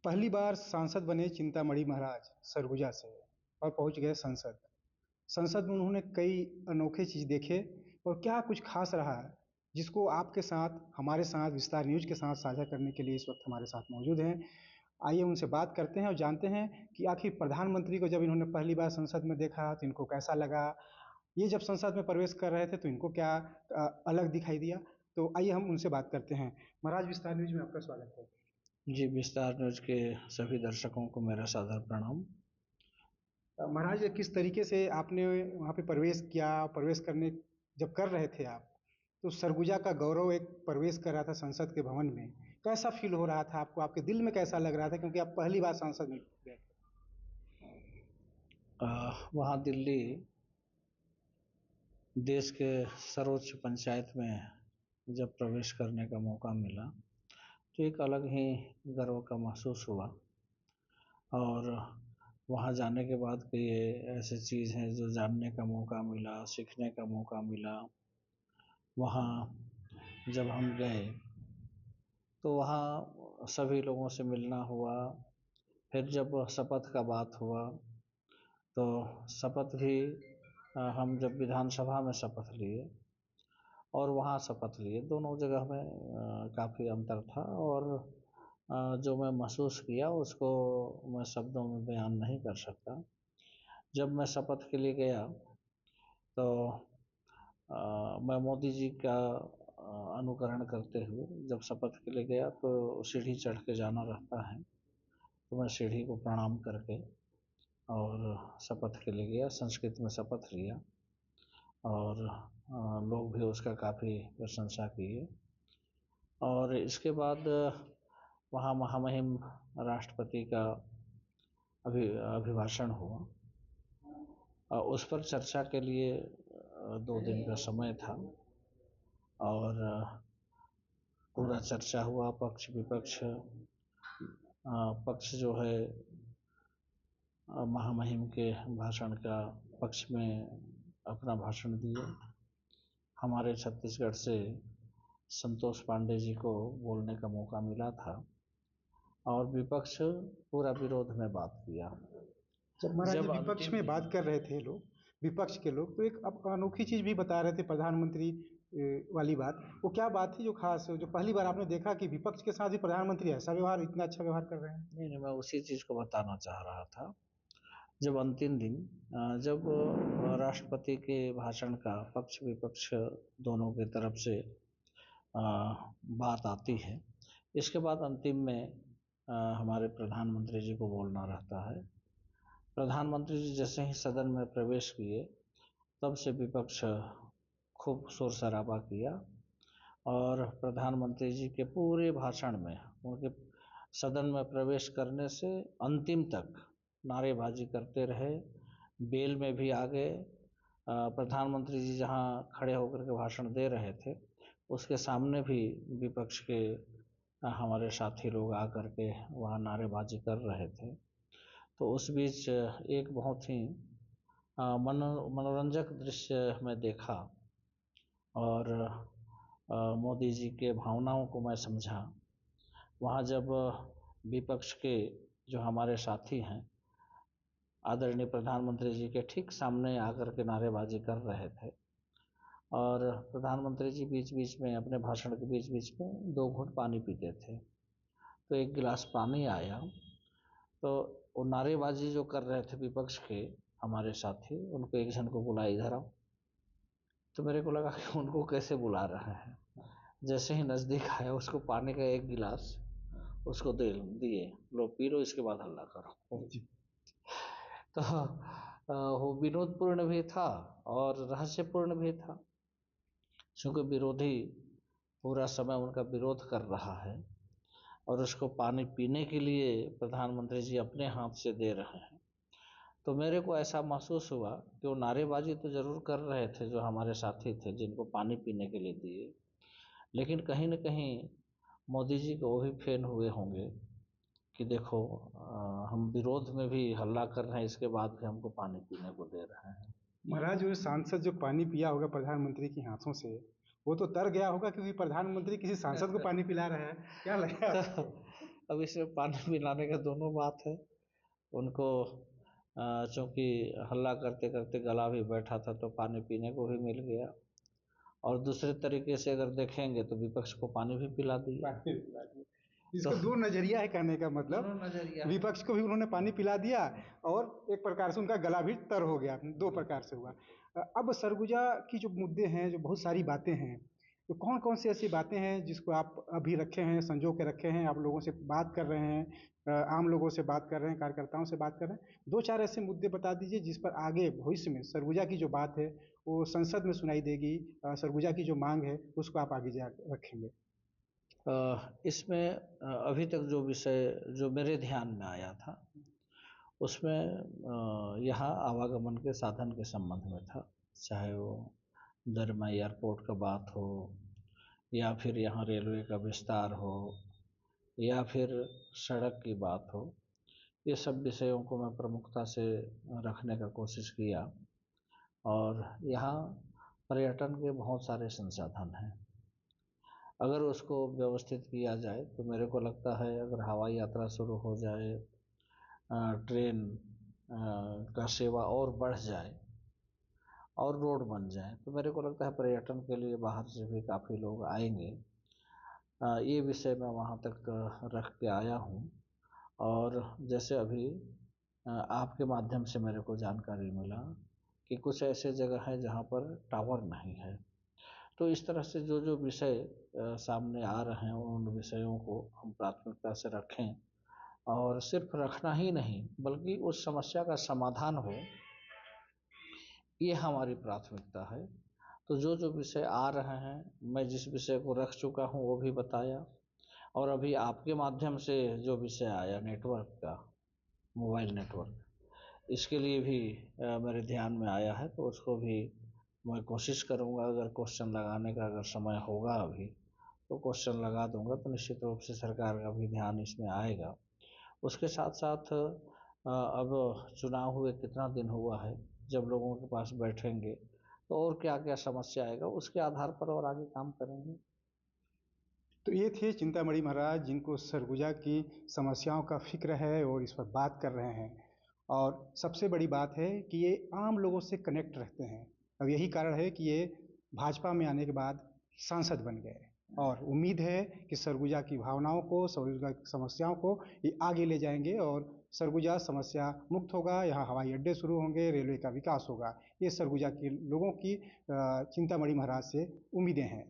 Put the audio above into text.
पहली बार सांसद बने चिंतामणि महाराज सरगुजा से और पहुंच गए संसद। संसद में उन्होंने कई अनोखे चीज देखे और क्या कुछ खास रहा है जिसको आपके साथ हमारे साथ विस्तार न्यूज के साथ साझा करने के लिए इस वक्त हमारे साथ मौजूद हैं। आइए उनसे बात करते हैं और जानते हैं कि आखिर प्रधानमंत्री को जब इन्होंने पहली बार संसद में देखा तो इनको कैसा लगा। ये जब संसद में प्रवेश कर रहे थे तो इनको क्या अलग दिखाई दिया। तो आइए हम उनसे बात करते हैं। महाराज, विस्तार न्यूज में आपका स्वागत है। जी, विस्तार न्यूज के सभी दर्शकों को मेरा सादर प्रणाम। महाराज, किस तरीके से आपने वहाँ पे प्रवेश किया, प्रवेश करने जब कर रहे थे आप, तो सरगुजा का गौरव एक प्रवेश कर रहा था संसद के भवन में। कैसा फील हो रहा था आपको, आपके दिल में कैसा लग रहा था, क्योंकि आप पहली बार संसद में गए थे। वहाँ दिल्ली देश के सर्वोच्च पंचायत में जब प्रवेश करने का मौका मिला तो एक अलग ही गर्व का महसूस हुआ। और वहाँ जाने के बाद कई ऐसे चीज़ हैं जो जानने का मौका मिला, सीखने का मौका मिला। वहाँ जब हम गए तो वहाँ सभी लोगों से मिलना हुआ। फिर जब शपथ का बात हुआ तो शपथ भी हम जब विधानसभा में शपथ लिए और वहाँ शपथ लिए, दोनों जगह में काफ़ी अंतर था। और जो मैं महसूस किया उसको मैं शब्दों में बयान नहीं कर सकता। जब मैं शपथ के लिए गया तो मैं मोदी जी का अनुकरण करते हुए जब शपथ के लिए गया तो सीढ़ी चढ़ के जाना रहता है, तो मैं सीढ़ी को प्रणाम करके और शपथ के लिए गया। संस्कृत में शपथ लिया और लोग भी उसका काफ़ी प्रशंसा किए। और इसके बाद वहाँ महामहिम राष्ट्रपति का अभिभाषण हुआ। उस पर चर्चा के लिए 2 दिन का समय था और पूरा चर्चा हुआ। पक्ष विपक्ष, पक्ष जो है महामहिम के भाषण का पक्ष में अपना भाषण दिए। हमारे छत्तीसगढ़ से संतोष पांडे जी को बोलने का मौका मिला था और विपक्ष पूरा विरोध में बात किया। जब महाराज जी विपक्ष में बात कर रहे थे लोग, विपक्ष के लोग, तो एक अब अनोखी चीज भी बता रहे थे प्रधानमंत्री वाली बात। वो क्या बात थी जो खास, जो पहली बार आपने देखा कि विपक्ष के साथ भी प्रधानमंत्री ऐसा व्यवहार, इतना अच्छा व्यवहार कर रहे हैं। नहीं नहीं, मैं उसी चीज़ को बताना चाह रहा था। जब अंतिम दिन जब राष्ट्रपति के भाषण का पक्ष विपक्ष दोनों की तरफ से बात आती है, इसके बाद अंतिम में हमारे प्रधानमंत्री जी को बोलना रहता है। प्रधानमंत्री जी जैसे ही सदन में प्रवेश किए तब से विपक्ष खूब शोर शराबा किया और प्रधानमंत्री जी के पूरे भाषण में, उनके सदन में प्रवेश करने से अंतिम तक नारेबाजी करते रहे। बेल में भी आ गए। प्रधानमंत्री जी जहां खड़े होकर के भाषण दे रहे थे उसके सामने भी विपक्ष के हमारे साथी लोग आकर के वहां नारेबाजी कर रहे थे। तो उस बीच एक बहुत ही मनोरंजक दृश्य मैं देखा और मोदी जी के भावनाओं को मैं समझा। वहाँ जब विपक्ष के जो हमारे साथी हैं आदरणीय प्रधानमंत्री जी के ठीक सामने आकर के नारेबाजी कर रहे थे और प्रधानमंत्री जी बीच बीच में अपने भाषण के बीच बीच में 2 घूंट पानी पीते थे, तो एक गिलास पानी आया तो वो नारेबाजी जो कर रहे थे विपक्ष के हमारे साथी, उनको एक जन को बुला, इधर आओ। तो मेरे को लगा कि उनको कैसे बुला रहे हैं। जैसे ही नज़दीक आया उसको पानी का एक गिलास उसको दे दिए, लो पी लो, इसके बाद हल्ला करो। तो वो विनोदपूर्ण भी था और रहस्यपूर्ण भी था, क्योंकि विरोधी पूरा समय उनका विरोध कर रहा है और उसको पानी पीने के लिए प्रधानमंत्री जी अपने हाथ से दे रहे हैं। तो मेरे को ऐसा महसूस हुआ कि वो नारेबाजी तो जरूर कर रहे थे जो हमारे साथी थे जिनको पानी पीने के लिए दिए, लेकिन कहीं न कहीं मोदी जी को वो भी फैन हुए होंगे कि देखो हम विरोध में भी हल्ला कर रहे हैं, इसके बाद भी हमको पानी पीने को दे रहे हैं। महाराज, वो सांसद जो पानी पिया होगा प्रधानमंत्री के हाथों से, वो तो तर गया होगा क्योंकि प्रधानमंत्री किसी सांसद को पानी पिला रहे हैं। क्या लगा आपको? अब इसमें पानी पिलाने का दोनों बात है। उनको चूंकि हल्ला करते करते गला भी बैठा था तो पानी पीने को भी मिल गया, और दूसरे तरीके से अगर देखेंगे तो विपक्ष को पानी भी पिला दिया। तो इसका दो नजरिया है कहने का मतलब। दोनों नजरिया है। विपक्ष को भी उन्होंने पानी पिला दिया और एक प्रकार से उनका गला भी तर हो गया, दो प्रकार से हुआ। अब सरगुजा की जो मुद्दे हैं, जो बहुत सारी बातें हैं, तो कौन कौन सी ऐसी बातें हैं जिसको आप अभी रखे हैं, संजो के रखे हैं, आप लोगों से बात कर रहे हैं, आम लोगों से बात कर रहे हैं, कार्यकर्ताओं से बात कर रहे हैं? दो चार ऐसे मुद्दे बता दीजिए जिस पर आगे भविष्य में सरगुजा की जो बात है वो संसद में सुनाई देगी, सरगुजा की जो मांग है उसको आप आगे जा रखेंगे। इसमें अभी तक जो विषय जो मेरे ध्यान में आया था उसमें यहाँ आवागमन के साधन के संबंध में था, चाहे वो दरमा एयरपोर्ट का बात हो, या फिर यहाँ रेलवे का विस्तार हो, या फिर सड़क की बात हो। ये सब विषयों को मैं प्रमुखता से रखने का कोशिश किया। और यहाँ पर्यटन के बहुत सारे संसाधन हैं, अगर उसको व्यवस्थित किया जाए तो मेरे को लगता है अगर हवाई यात्रा शुरू हो जाए, ट्रेन का सेवा और बढ़ जाए और रोड बन जाए तो मेरे को लगता है पर्यटन के लिए बाहर से भी काफ़ी लोग आएंगे। ये विषय मैं वहाँ तक रख के आया हूँ। और जैसे अभी आपके माध्यम से मेरे को जानकारी मिला कि कुछ ऐसे जगह है जहाँ पर टावर नहीं है, तो इस तरह से जो जो विषय सामने आ रहे हैं उन विषयों को हम प्राथमिकता से रखें, और सिर्फ रखना ही नहीं बल्कि उस समस्या का समाधान हो, ये हमारी प्राथमिकता है। तो जो जो विषय आ रहे हैं, मैं जिस विषय को रख चुका हूँ वो भी बताया, और अभी आपके माध्यम से जो विषय आया नेटवर्क का, मोबाइल नेटवर्क, इसके लिए भी मेरे ध्यान में आया है, तो उसको भी मैं कोशिश करूँगा, अगर क्वेश्चन लगाने का अगर समय होगा अभी तो क्वेश्चन लगा दूंगा, तो निश्चित रूप से सरकार का भी ध्यान इसमें आएगा। उसके साथ साथ अब चुनाव हुए कितना दिन हुआ है, जब लोगों के पास बैठेंगे तो और क्या क्या समस्या आएगा उसके आधार पर और आगे काम करेंगे। तो ये थे चिंतामणि महाराज, जिनको सरगुजा की समस्याओं का फिक्र है और इस पर बात कर रहे हैं। और सबसे बड़ी बात है कि ये आम लोगों से कनेक्ट रहते हैं। अब यही कारण है कि ये भाजपा में आने के बाद सांसद बन गए, और उम्मीद है कि सरगुजा की भावनाओं को, सरगुजा की समस्याओं को ये आगे ले जाएंगे और सरगुजा समस्या मुक्त होगा। यहाँ हवाई अड्डे शुरू होंगे, रेलवे का विकास होगा। ये सरगुजा के लोगों की चिंतामणि महाराज से उम्मीदें हैं।